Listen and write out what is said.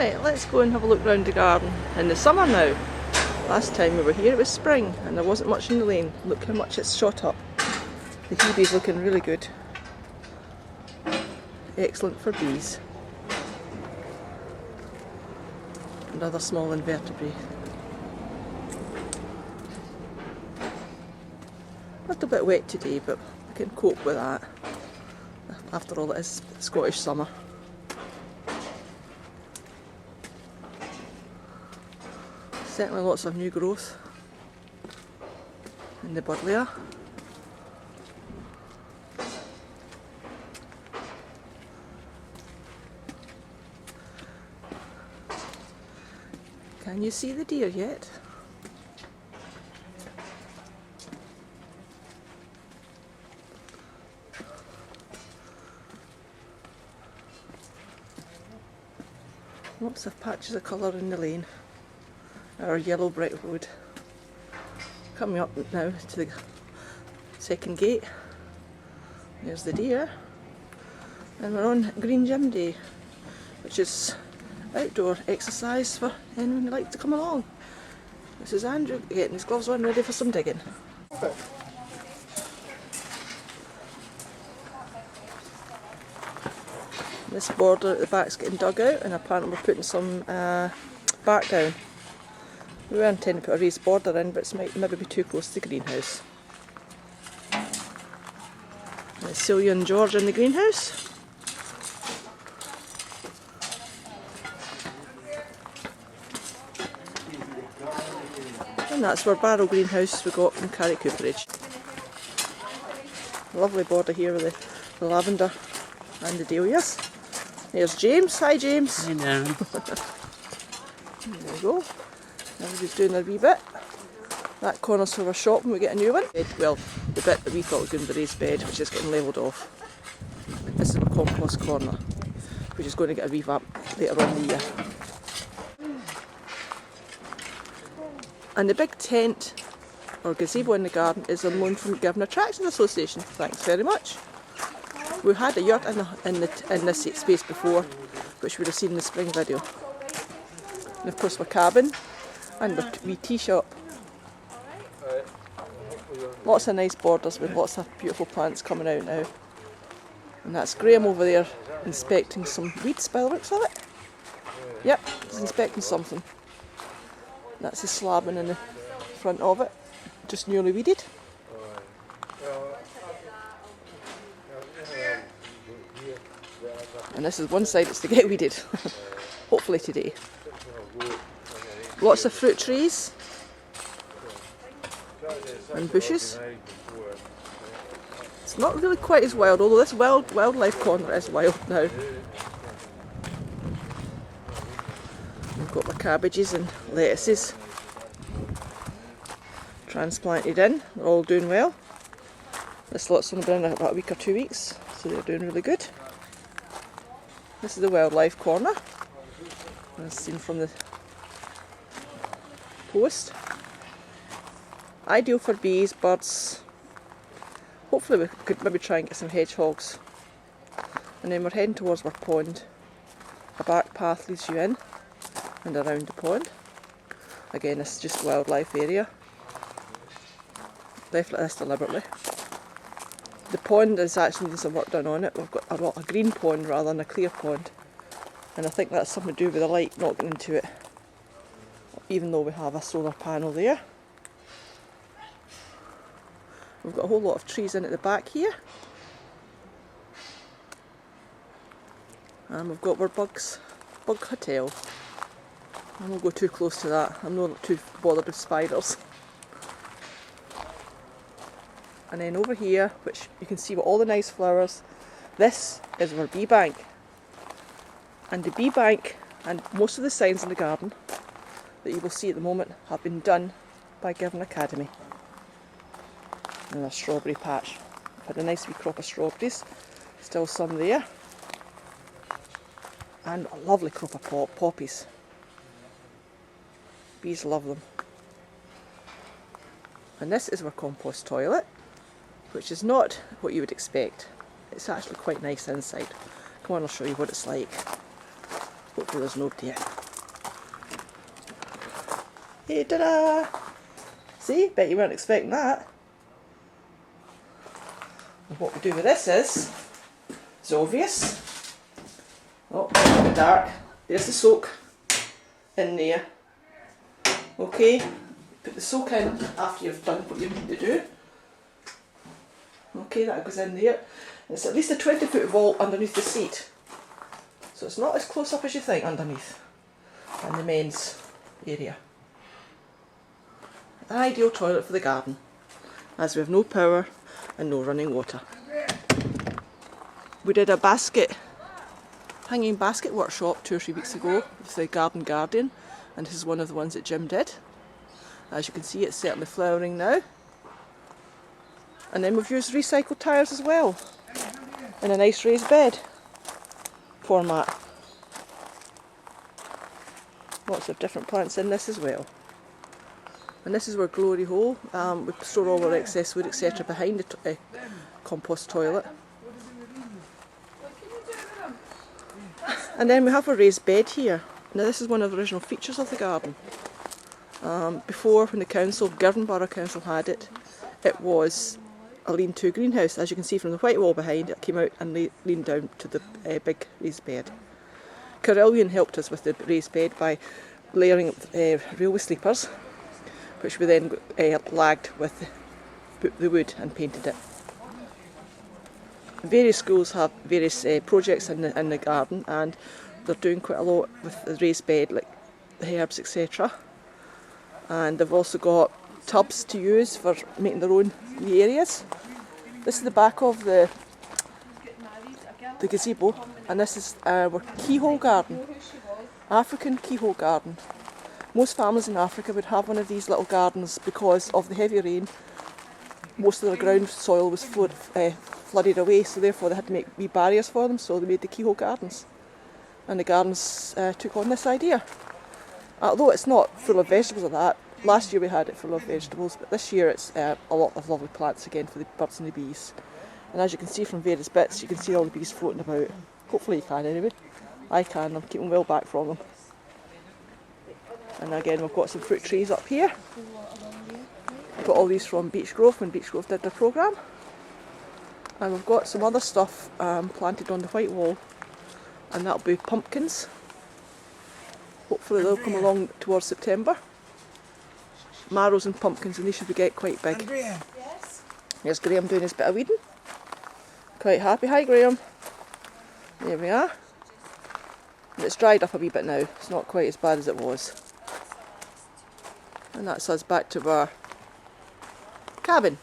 Right, let's go and have a look round the garden in the summer now. Last time we were here it was spring and there wasn't much in the lane. Look how much it's shot up. The hebe's looking really good. Excellent for bees. And other small invertebrates. A little bit wet today, but we can cope with that. After all, it is Scottish summer. Certainly lots of new growth in the buddleia. Can you see the deer yet? Lots of patches of colour in the lane. Our yellow brick road. Coming up now to the second gate. There's the deer. And we're on Green Gym Day, which is outdoor exercise for anyone who'd like to come along. This is Andrew getting his gloves on, ready for some digging. This border at the back's getting dug out, and apparently we're putting some bark down. We were intending to put a raised border in, but it might maybe be too close to the greenhouse. There's Celia and George in the greenhouse. And that's our barrel greenhouse we got from Carrie Cooperage. Lovely border here with the lavender and the dahlias. There's James. Hi James. Hi there. There we go. Everybody's doing their wee bit. That corner's for our shop when we get a new one. Well, the bit that we thought was going to be the raised bed, which is getting levelled off. This is our compost corner, which is going to get a revamp later on in the year. And the big tent or gazebo in the garden is on loan from the Garden Attractions Association. Thanks very much. We had a yurt in this space before, which we'd have seen in the spring video. And of course, my cabin and our wee tea shop. Lots of nice borders with lots of beautiful plants coming out now. And that's Graham over there inspecting some weeds by the looks of it. Yep, he's inspecting something. That's the slabbing in the front of it, just newly weeded. And this is one side that's to get weeded, hopefully today. Lots of fruit trees and bushes. It's not really quite as wild, although this wildlife corner is wild now. We've got my cabbages and lettuces transplanted in. They're all doing well. This lot's only been in about a week or 2 weeks, so they're doing really good. This is the wildlife corner, as seen from the post. Ideal for bees, birds. Hopefully we could maybe try and get some hedgehogs. And then we're heading towards our pond. A bark path leads you in and around the pond. Again, this is just a wildlife area. Left like this deliberately. The pond is actually needing some work done on it. We've got a green pond rather than a clear pond. And I think that's something to do with the light not getting into it. Even though we have a solar panel there. We've got a whole lot of trees in at the back here. And we've got our bug hotel. I won't go too close to that. I'm not too bothered with spiders. And then over here, which you can see with all the nice flowers, this is our bee bank. And the bee bank and most of the signs in the garden that you will see at the moment have been done by Garden Academy. And a strawberry patch. I've had a nice wee crop of strawberries, still some there. And a lovely crop of poppies. Bees love them. And this is our compost toilet, which is not what you would expect. It's actually quite nice inside. Come on, I'll show you what it's like. Hopefully there's nobody in. Hey, ta-da! See, bet you weren't expecting that. And what we do with this is, it's obvious. Oh, it's a bit dark. There's the soak in there. Okay, put the soak in after you've done what you need to do. Okay, that goes in there. It's at least a 20-foot vault underneath the seat. So it's not as close up as you think underneath. In the men's area. An ideal toilet for the garden, as we have no power and no running water. We did a hanging basket workshop 2 or 3 weeks ago with the Garden1, and this is one of the ones that Jim did. As you can see, it's certainly flowering now. And then we've used recycled tyres as well, in a nice raised bed format. Lots of different plants in this as well. And this is our glory hole. We store all our excess wood, etc. behind the compost toilet. And then we have a raised bed here. Now this is one of the original features of the garden. Before, when the Garden Council had it, it was a lean-to greenhouse. As you can see from the white wall behind, it came out and leaned down to the big raised bed. Garden1 helped us with the raised bed by layering railway sleepers, which we then lagged with the wood and painted it. Various schools have various projects in the garden, and they're doing quite a lot with the raised bed, like the herbs, etc. And they've also got tubs to use for making their own wee areas. This is the back of the gazebo, and this is our keyhole garden, African keyhole garden. Most families in Africa would have one of these little gardens because of the heavy rain. Most of the ground soil was flooded away, so therefore they had to make wee barriers for them, so they made the keyhole gardens. And the gardens took on this idea. Although it's not full of vegetables like that, last year we had it full of vegetables, but this year it's a lot of lovely plants again for the birds and the bees. And as you can see from various bits, you can see all the bees floating about. Hopefully you can anyway. I can, I'm keeping well back from them. And again, we've got some fruit trees up here. Got all these from Beech Grove when Beech Grove did their programme. And we've got some other stuff planted on the white wall, and that'll be pumpkins. Hopefully they'll come along towards September. Marrows and pumpkins, and they should get quite big. Andrea. Yes. Here's Graham doing his bit of weeding. Quite happy. Hi Graham. There we are. And it's dried up a wee bit now. It's not quite as bad as it was. And that's us back to our cabin.